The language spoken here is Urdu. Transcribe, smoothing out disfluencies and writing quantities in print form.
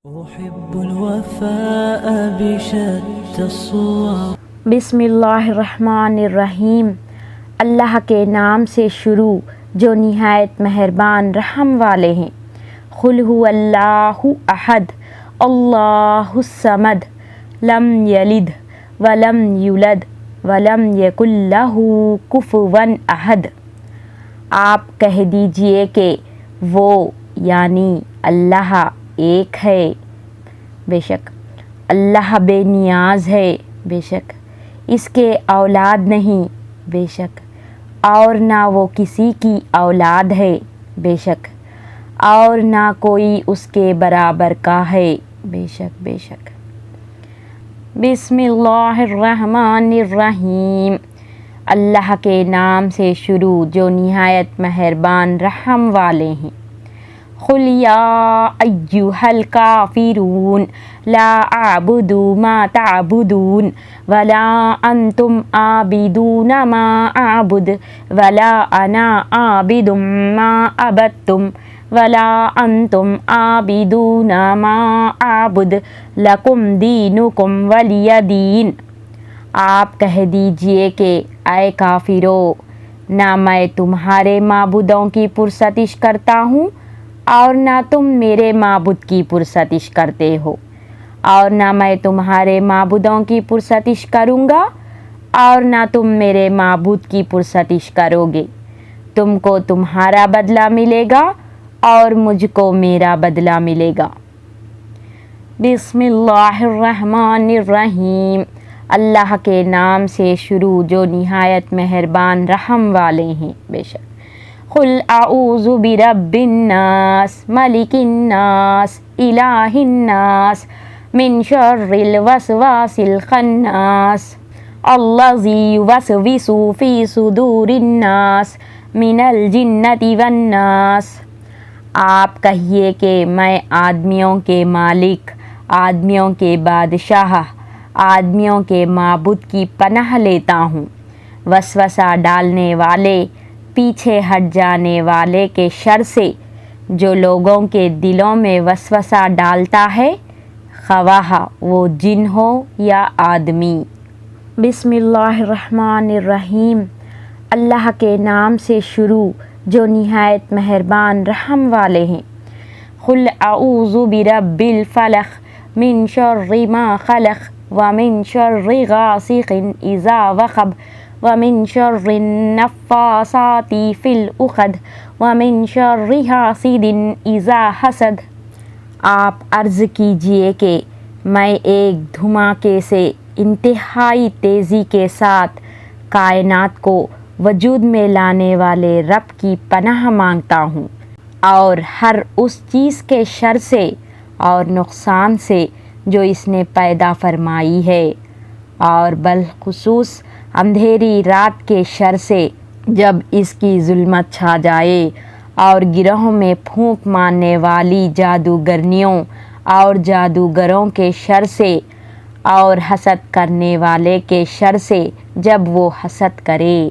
أحب الوفاء بشتى الصور بسم اللہ الرحمن الرحیم، اللہ کے نام سے شروع جو نہایت مہربان رحم والے ہیں۔ قل هو اللہ احد اللہ الصمد لم یلد ولم یولد ولم یکن لہ کفوا احد۔ آپ کہہ دیجئے کہ وہ یعنی اللہ ایک ہے، بے شک اللہ بے نیاز ہے، بے شک اس کے اولاد نہیں، بے شک اور نہ وہ کسی کی اولاد ہے، بے شک اور نہ کوئی اس کے برابر کا ہے، بے شک بے شک۔ بسم اللہ الرحمن الرحیم، اللہ کے نام سے شروع جو نہایت مہربان رحم والے ہیں۔ قل یا ایھا الکافرون لا اعبد ما تعبدون ولا انتم عابدون ما اعبد ولا انا عابد ما عبدتم ولا انتم عابدون ما اعبد لکم دینکم ولی دین۔ آپ کہہ دیجئے کہ اے کافرو، نہ میں تمہارے معبودوں کی پرستش کرتا ہوں اور نہ تم میرے معبود کی پرستش کرتے ہو، اور نہ میں تمہارے معبودوں کی پرستش کروں گا اور نہ تم میرے معبود کی پرستش کرو گے۔ تم کو تمہارا بدلہ ملے گا اور مجھ کو میرا بدلہ ملے گا۔ بسم اللہ الرحمن الرحیم، اللہ کے نام سے شروع جو نہایت مہربان رحم والے ہیں، بے شک۔ قل اعوذ برب الناس ملک الناس الہ الناس من شر الوسواس الخناس الذی یوسوس فی صدور الناس من الجنۃ والناس۔ آپ کہیے کہ میں آدمیوں کے مالک، آدمیوں کے بادشاہ، آدمیوں کے معبود کی پناہ لیتا ہوں، وسوسہ ڈالنے والے، پیچھے ہٹ جانے والے کے شر سے جو لوگوں کے دلوں میں وسوسہ ڈالتا ہے، خواہ وہ جن ہو یا آدمی۔ بسم اللہ الرحمن الرحیم، اللہ کے نام سے شروع جو نہایت مہربان رحم والے ہیں۔ قل اعوذ برب الفلق من شر ما خلق ومن شر غاسق اذا وقب ومن شر النفاثات فی العقد ومن شر حاسد اذا حسد۔ آپ عرض کیجئے کہ میں ایک دھماکے سے انتہائی تیزی کے ساتھ کائنات کو وجود میں لانے والے رب کی پناہ مانگتا ہوں، اور ہر اس چیز کے شر سے اور نقصان سے جو اس نے پیدا فرمائی ہے، اور بالخصوص اندھیری رات کے شر سے جب اس کی ظلمت چھا جائے، اور گروہوں میں پھونک مارنے والی جادوگرنیوں اور جادوگروں کے شر سے، اور حسد کرنے والے کے شر سے جب وہ حسد کرے۔